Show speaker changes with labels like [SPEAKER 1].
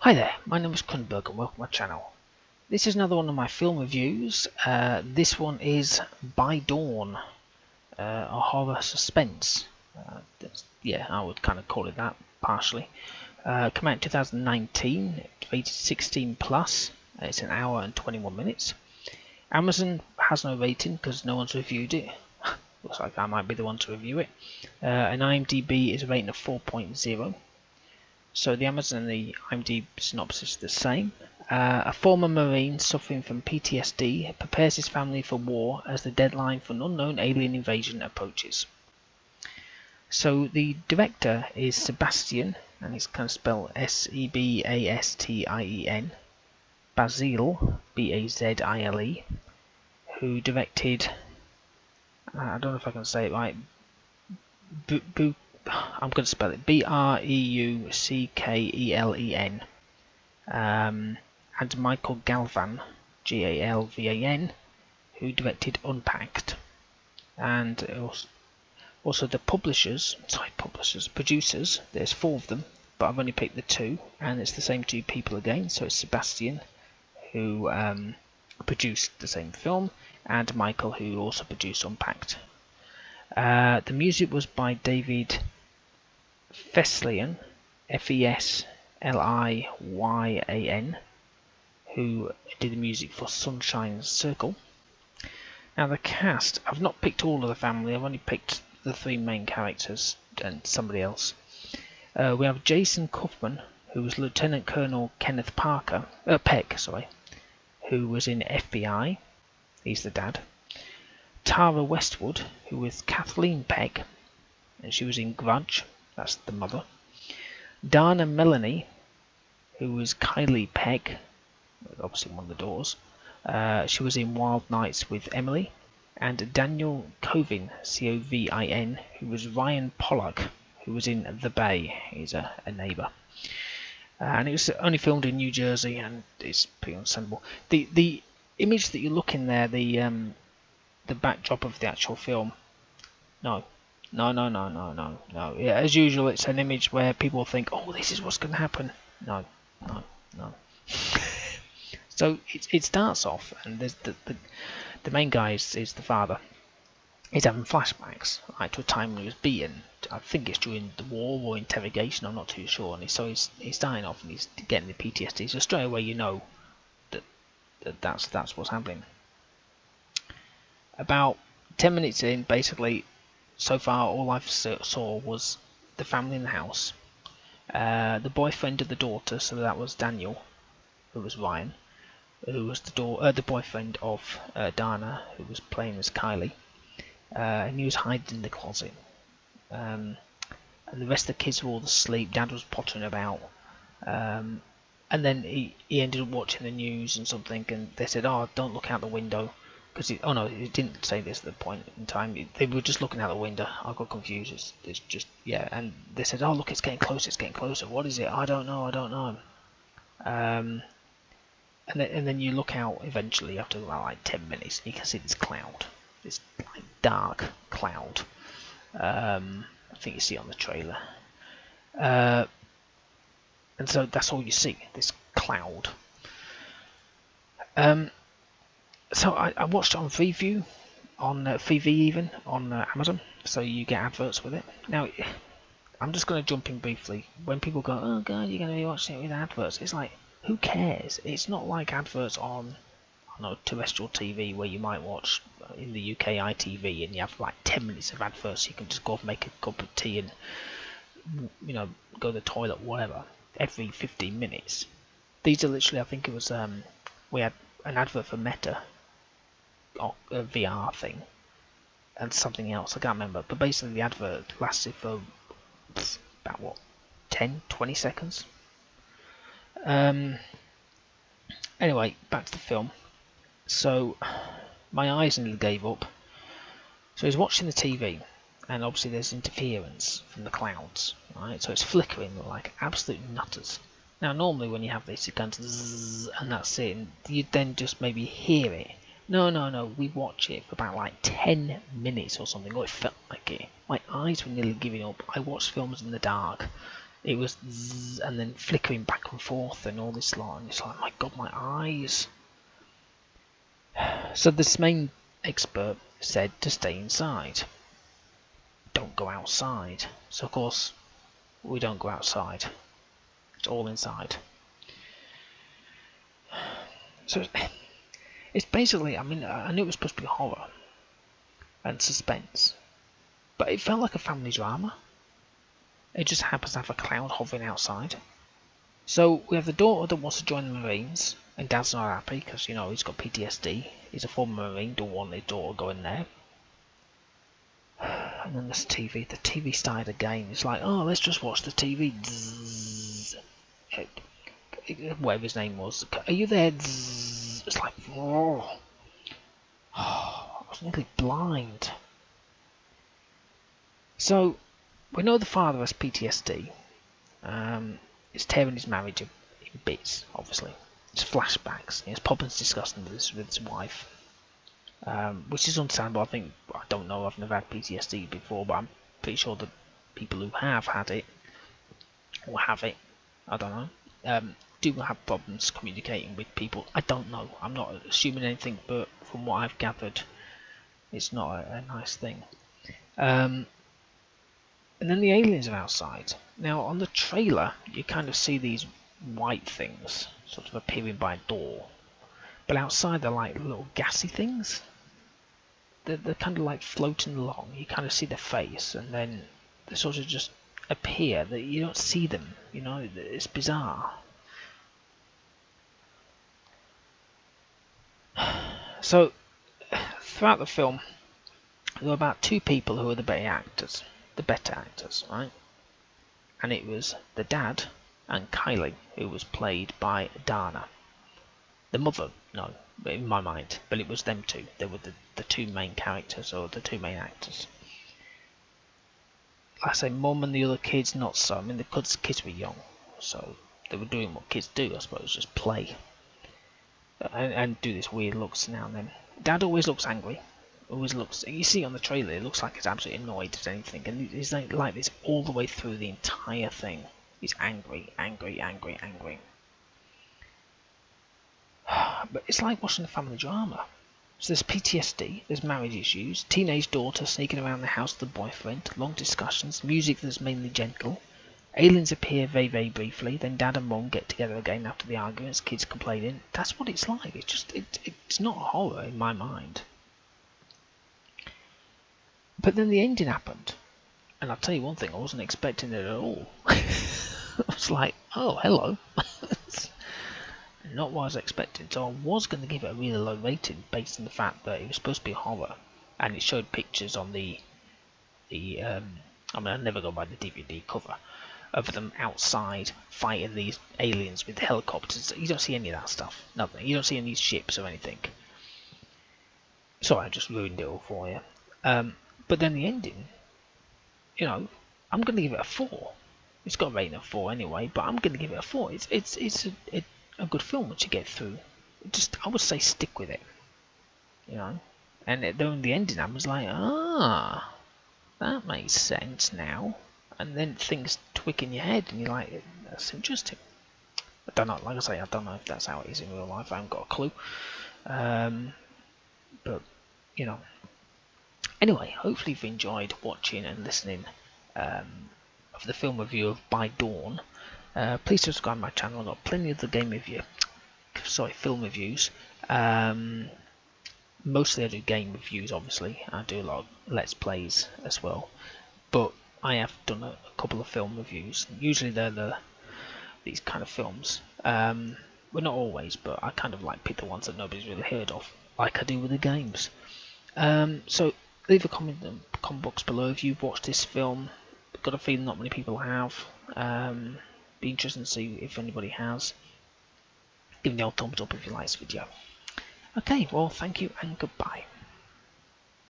[SPEAKER 1] Hi there, my name is Kronenberg and welcome to my channel. This is another one of my film reviews. This one is By Dawn, a horror suspense. Yeah, I would kind of call it that, partially. Came out in 2019, rated 16 plus. It's an hour and 21 minutes. Amazon has no rating because no one's reviewed it. Looks like I might be the one to review it. And IMDb is a rating of 4.0. So the Amazon and the IMDb synopsis are the same. A former Marine suffering from PTSD prepares his family for war as the deadline for an unknown alien invasion approaches. So the director is Sebastian, and it's kind of spelled Sebastien, Bazile, Bazile, who directed, I don't know if I can say it right, I'm going to spell it Breuckelen, and Michael Galvan, Galvan, who directed Unpacked, and also the producers. There's 4 of them, but I've only picked the 2, and it's the same 2 people again. So it's Sebastian, who produced the same film, and Michael, who also produced Unpacked. The music was by David Fesliyan, Fesliyan, who did the music for Sunshine Circle. Now the cast, I've not picked all of the family, I've only picked the 3 main characters and somebody else. We have Jason Kaufman, who was Lieutenant Colonel Kenneth Peck, who was in FBI, he's the dad. Tara Westwood, who was Kathleen Peck, and she was in Grudge, that's the mother. Dana Melanie, who was Kylie Peck, obviously one of the daughters. She was in Wild Nights with Emily. And Daniel Covin, Covin, who was Ryan Pollock, who was in The Bay. He's a neighbour. And it was only filmed in New Jersey, and it's pretty understandable. The image that you look in there, the backdrop of the actual film, no. Yeah, as usual, it's an image where people think, oh, this is what's going to happen. No. So it starts off, and there's the main guy is the father. He's having flashbacks, right, to a time when he was beaten. I think it's during the war or interrogation, I'm not too sure. And so he's starting off and he's getting the PTSD. So straight away you know that's what's happening. About 10 minutes in, basically, so far all I saw was the family in the house, the boyfriend of the daughter, so that was Daniel, who was Ryan, who was the boyfriend of Dana, who was playing as Kylie, and he was hiding in the closet. And the rest of the kids were all asleep. Dad was pottering about, and then he ended up watching the news and something, and they said, "Oh, don't look out the window." Because oh no, he didn't say this at the point in time. They were just looking out the window. I got confused. It's just, yeah. And they said, "Oh look, it's getting closer. It's getting closer. What is it? I don't know." And then you look out eventually after about like 10 minutes, and you can see this cloud, this like dark cloud. I think you see it on the trailer. And so that's all you see, this cloud. So I watched it on Freeview, on Freevee even, on Amazon, so you get adverts with it. Now, I'm just going to jump in briefly. When people go, oh god, you're going to be watching it with adverts, it's like, who cares? It's not like adverts on, I don't know, terrestrial TV where you might watch in the UK ITV and you have like 10 minutes of adverts, so you can just go off, make a cup of tea and, you know, go to the toilet, whatever, every 15 minutes. These are literally, I think it was, we had an advert for Meta, a VR thing, and something else, I can't remember, but basically the advert lasted for about what, 10-20 seconds. Anyway, back to the film. So my eyes nearly gave up. So he's watching the TV, and obviously there's interference from the clouds, right? So it's flickering like absolute nutters. Now normally when you have this, it goes zzz, and that's it, and you then just maybe hear it. No, we watch it for about like 10 minutes or something, or it felt like it. My eyes were nearly giving up. I watched films in the dark. it was zzz, and then flickering back and forth and all this lot, and it's like, my god, my eyes. So this main expert said to stay inside, don't go outside. So of course we don't go outside, it's all inside. So it's basically, I mean, I knew it was supposed to be horror and suspense, but it felt like a family drama. It just happens to have a cloud hovering outside. So we have the daughter that wants to join the Marines, and Dad's not happy because, you know, he's got PTSD. He's a former Marine, don't want his daughter going there. And then there's TV. The TV started again. It's like, oh, let's just watch the TV. Zzz. Whatever his name was. Are you there? Zzz. It's like, oh. I was nearly blind. So we know the father has PTSD. It's tearing his marriage in bits, obviously. It's flashbacks. It's Poppins discussing this with his wife, which is understandable. I don't know. I've never had PTSD before, but I'm pretty sure that people who have had it or have it, I don't know, do have problems communicating with people. I don't know. I'm not assuming anything, but from what I've gathered, it's not a nice thing. And then the aliens are outside. Now on the trailer you kind of see these white things sort of appearing by a door, but outside they're like little gassy things. They're kind of like floating along. You kind of see their face, and then they sort of just appear. That you don't see them. You know, it's bizarre. So throughout the film, there were about two people who were the better actors, right? And it was the dad and Kylie, who was played by Dana. The mother, no, in my mind, but it was them two. They were the two main characters, or the two main actors. Like I say, mum and the other kids, not so. I mean, the kids were young, so they were doing what kids do, I suppose, just play. And do this weird looks now and then. Dad always looks angry. Always looks. You see on the trailer, it looks like he's absolutely annoyed at anything, and he's like this all the way through the entire thing. He's angry, angry, angry, angry. But it's like watching a family drama. So there's PTSD, there's marriage issues, teenage daughter sneaking around the house with the boyfriend, long discussions, music that's mainly gentle. Aliens appear very, very briefly, then dad and mum get together again after the arguments, kids complaining. That's what it's like. It's not horror in my mind. But then the ending happened, and I'll tell you one thing, I wasn't expecting it at all. I was like, oh, hello. Not what I was expecting. So I was going to give it a really low rating based on the fact that it was supposed to be horror, and it showed pictures on I mean, I never go by the DVD cover of them outside fighting these aliens with helicopters. You don't see any of that stuff. Nothing. You don't see any ships or anything. Sorry, I just ruined it all for you. But then the ending, you know, I'm going to give it a 4. It's got a rating of 4 anyway, but I'm going to give it a 4. It's a good film once you get through. I would say stick with it, you know. And then the ending, I was like, ah, that makes sense now. And then things twig in your head, and you're like, that's interesting. I don't know. Like I say, I don't know if that's how it is in real life. I haven't got a clue. But you know. Anyway, hopefully you've enjoyed watching and listening of the film review of By Dawn. Please subscribe to my channel. I've got plenty of the film reviews. Mostly I do game reviews, obviously. I do a lot of Let's Plays as well. But I have done a couple of film reviews. Usually they're these kind of films. Well, not always, but I kind of like pick the ones that nobody's really heard of, like I do with the games. So leave a comment in the comment box below if you've watched this film. Got a feeling not many people have. Be interesting to see if anybody has. Give me the old thumbs up if you like this video. Okay, well, thank you and goodbye.